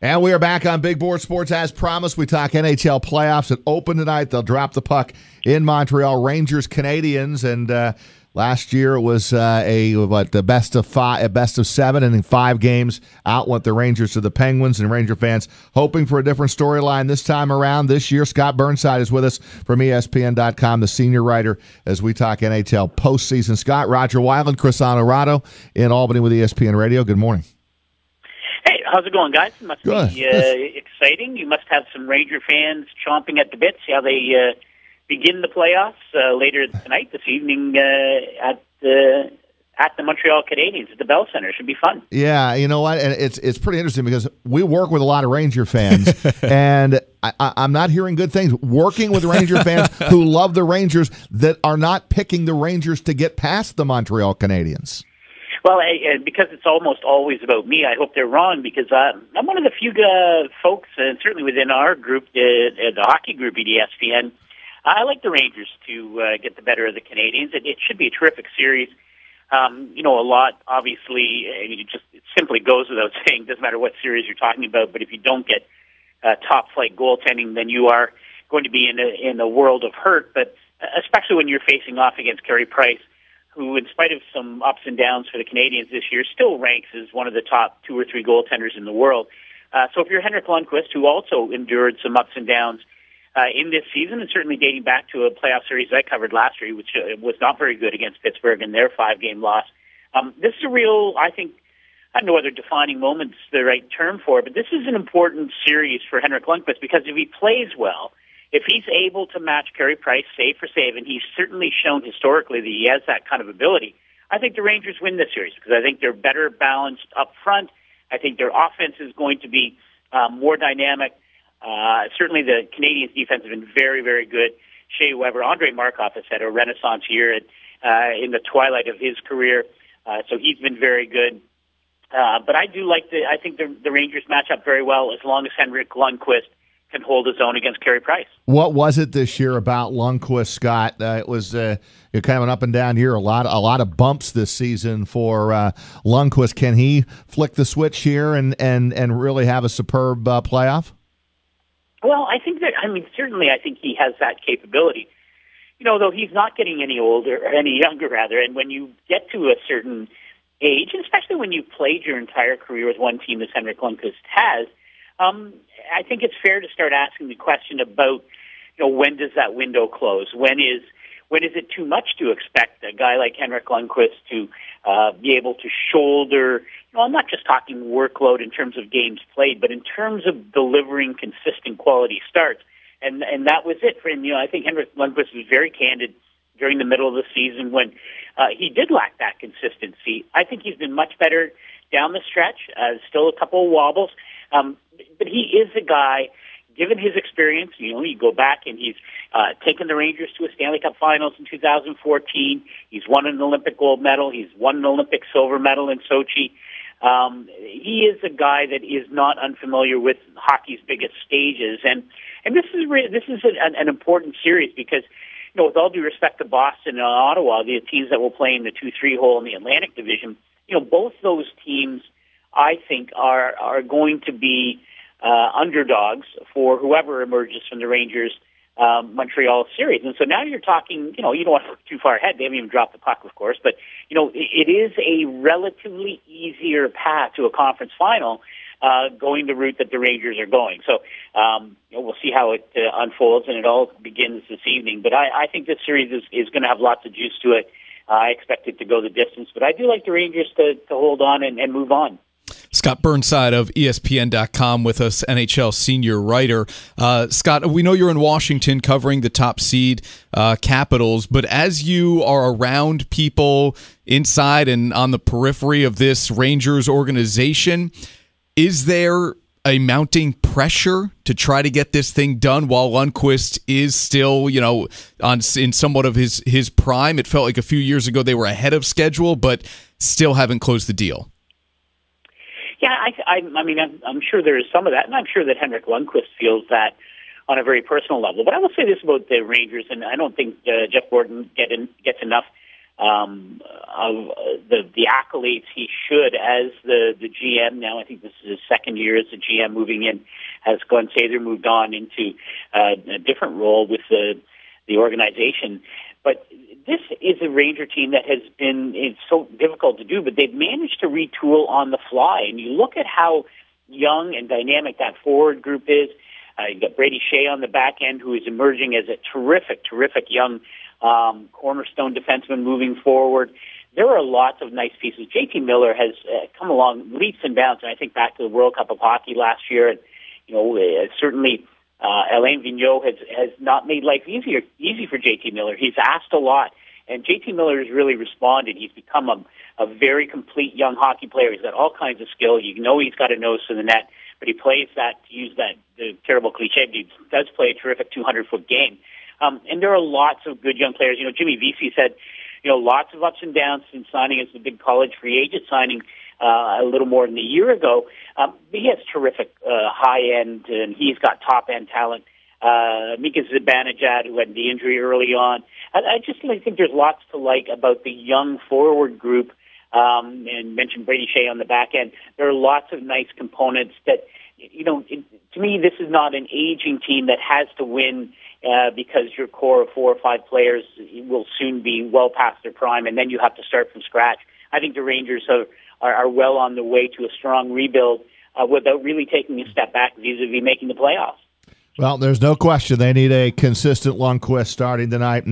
And we are back on Big Board Sports. As promised, we talk NHL playoffs. It open tonight. They'll drop the puck in Montreal. Rangers, Canadiens, and last year it was the best of five, best of seven, and in 5 games out went the Rangers to the Penguins. And Ranger fans hoping for a different storyline this time around. This year, Scott Burnside is with us from ESPN.com, the senior writer, as we talk NHL postseason. Scott, Roger Weiland, Chris Honorado in Albany with ESPN Radio. Good morning. Hey, how's it going, guys? It must Good. be exciting. You must have some Ranger fans chomping at the bit. See how they begin the playoffs later tonight, this evening at the Montreal Canadiens at the Bell Center. It should be fun. Yeah, you know what? And it's pretty interesting because we work with a lot of Ranger fans, and I'm not hearing good things. Working with Ranger fans who love the Rangers that are not picking the Rangers to get past the Montreal Canadiens. Well, because it's almost always about me, I hope they're wrong, because I'm one of the few folks, and certainly within our group, the hockey group at ESPN, I like the Rangers to get the better of the Canadiens. It should be a terrific series. A lot, obviously, it simply goes without saying, doesn't matter what series you're talking about, but if you don't get top-flight goaltending, then you are going to be in a world of hurt, but especially when you're facing off against Carey Price, who, in spite of some ups and downs for the Canadiens this year, still ranks as one of the top 2 or 3 goaltenders in the world. So if you're Henrik Lundqvist, who also endured some ups and downs in this season, and certainly dating back to a playoff series I covered last year, which was not very good against Pittsburgh in their 5-game loss, this is a real, I think, I don't know whether defining moment's the right term for it, but this is an important series for Henrik Lundqvist, because if he plays well, if he's able to match Carey Price save for save, and he's certainly shown historically that he has that kind of ability, I think the Rangers win this series, because I think they're better balanced up front. I think their offense is going to be more dynamic. Certainly the Canadiens' defense has been very, very good. Shea Weber, Andrei Markov has had a renaissance year in the twilight of his career, so he's been very good. But I think the Rangers match up very well as long as Henrik Lundqvist can hold his own against Carey Price. What was it this year about Lundqvist, Scott? It was kind of an up and down year. A lot of bumps this season for Lundqvist. Can he flick the switch here and really have a superb playoff? Well, certainly I think he has that capability. Though he's not getting any older, or any younger rather, and when you get to a certain age, and especially when you've played your entire career with one team as Henrik Lundqvist has, I think it's fair to start asking the question about, when does that window close? When is it too much to expect a guy like Henrik Lundqvist to be able to shoulder, I'm not just talking workload in terms of games played, but in terms of delivering consistent quality starts. And that was it for him. I think Henrik Lundqvist was very candid during the middle of the season when he did lack that consistency. I think he's been much better down the stretch. Still a couple of wobbles. But he is a guy, given his experience, you go back and he's taken the Rangers to a Stanley Cup Finals in 2014. He's won an Olympic gold medal. He's won an Olympic silver medal in Sochi. He is a guy that is not unfamiliar with hockey's biggest stages. And this is an important series because, with all due respect to Boston and Ottawa, the teams that will play in the 2-3 hole in the Atlantic Division, both those teams, I think, are going to be underdogs for whoever emerges from the Rangers Montreal series. And so now you're talking, you don't want to look too far ahead. They haven't even dropped the puck, of course, but it is a relatively easier path to a conference final going the route that the Rangers are going. So we'll see how it unfolds, and it all begins this evening. But I think this series is going to have lots of juice to it. I expect it to go the distance, but I do like the Rangers to hold on and move on. Scott Burnside of ESPN.com with us, NHL senior writer. Scott, we know you're in Washington covering the top seed Capitals, but as you are around people inside and on the periphery of this Rangers organization, is there a mounting pressure to try to get this thing done while Lundqvist is still, in somewhat of his prime? It felt like a few years ago they were ahead of schedule, but still haven't closed the deal. Yeah, I'm sure there is some of that, and I'm sure that Henrik Lundqvist feels that on a very personal level. But I will say this about the Rangers, and I don't think Jeff Gordon gets enough the accolades he should as the GM. Now I think this is his second year as the GM, moving in as Glenn Sather moved on into a different role with the organization. But this is a Ranger team that has been, it's so difficult to do, but they've managed to retool on the fly. And you look at how young and dynamic that forward group is. You've got Brady Shea on the back end, who is emerging as a terrific young cornerstone defenseman moving forward. There are lots of nice pieces. JT Miller has come along leaps and bounds, and I think back to the World Cup of Hockey last year, and certainly Alain Vigneault has not made life easy for JT Miller. He's asked a lot, and JT Miller has really responded. He's become a very complete young hockey player. He's got all kinds of skill. You know he's got a nose for the net, but he plays that, to use the terrible cliche, but he does play a terrific 200-foot game. And there are lots of good young players. Jimmy Vesey said, lots of ups and downs since signing as the big college free agent signing a little more than a year ago. He has terrific high end, and he's got top end talent. Mika Zibanejad, who had the injury early on. I think there's lots to like about the young forward group. And mentioned Brady Shea on the back end. There are lots of nice components that, to me, this is not an aging team that has to win because your core of 4 or 5 players will soon be well past their prime, and then you have to start from scratch. I think the Rangers are well on the way to a strong rebuild without really taking a step back vis-a-vis making the playoffs. Well, there's no question they need a consistent Lundqvist starting tonight,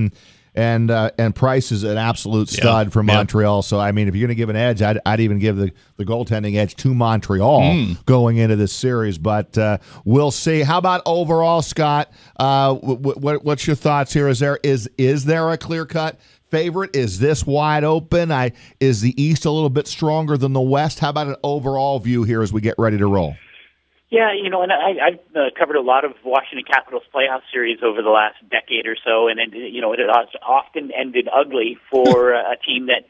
and Price is an absolute stud for Montreal. So, I mean, if you're going to give an edge, I'd even give the goaltending edge to Montreal going into this series. But we'll see. How about overall, Scott? What's your thoughts here? Is there a clear-cut favorite? Is this wide open? Is the East a little bit stronger than the West? How about an overall view here as we get ready to roll? Yeah, and I've covered a lot of Washington Capitals playoff series over the last decade or so, and it has often ended ugly for a team that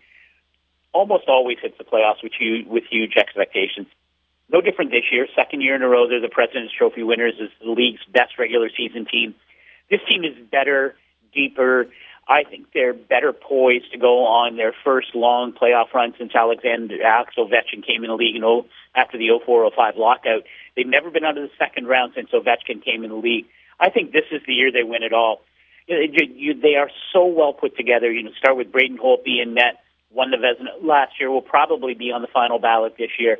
almost always hits the playoffs with huge expectations. No different this year. Second year in a row, they're the President's Trophy winners as the league's best regular season team. This team is better, deeper. I think they're better poised to go on their first long playoff run since Alex Ovechkin came in the league after the 04-05 lockout. They've never been out of the second round since Ovechkin came in the league. I think this is the year they win it all. They are so well put together. Start with Braden Holtby in net, won the Vezina last year, will probably be on the final ballot this year.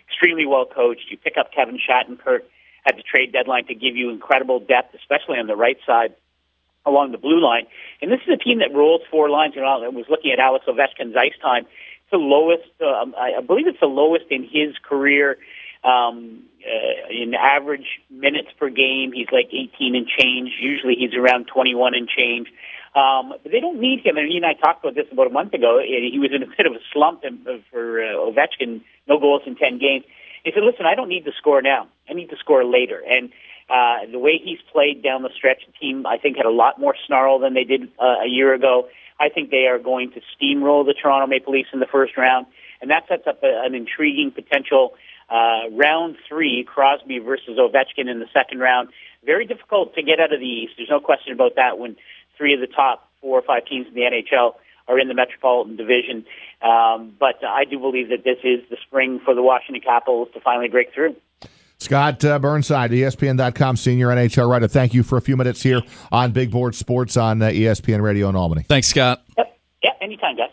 Extremely well coached. You pick up Kevin Shattenkirk at the trade deadline to give you incredible depth, especially on the right side along the blue line. And this is a team that rolls 4 lines. I was looking at Alex Ovechkin's ice time. It's the lowest, I believe it's the lowest in his career. In average minutes per game, he's like 18 and change. Usually he's around 21 and change. But they don't need him. And he and I talked about this about a month ago. He was in a bit of a slump for Ovechkin, no goals in 10 games. He said, listen, I don't need to score now. I need to score later. And the way he's played down the stretch, the team, I think, had a lot more snarl than they did a year ago. I think they are going to steamroll the Toronto Maple Leafs in the first round. And that sets up an intriguing potential round 3, Crosby versus Ovechkin in the second round. Very difficult to get out of the East. There's no question about that when 3 of the top 4 or 5 teams in the NHL are in the Metropolitan Division. But I do believe that this is the spring for the Washington Capitals to finally break through. Scott Burnside, ESPN.com senior NHL writer. Thank you for a few minutes here on Big Board Sports on ESPN Radio in Albany. Thanks, Scott. Yep. Yeah, anytime, guys.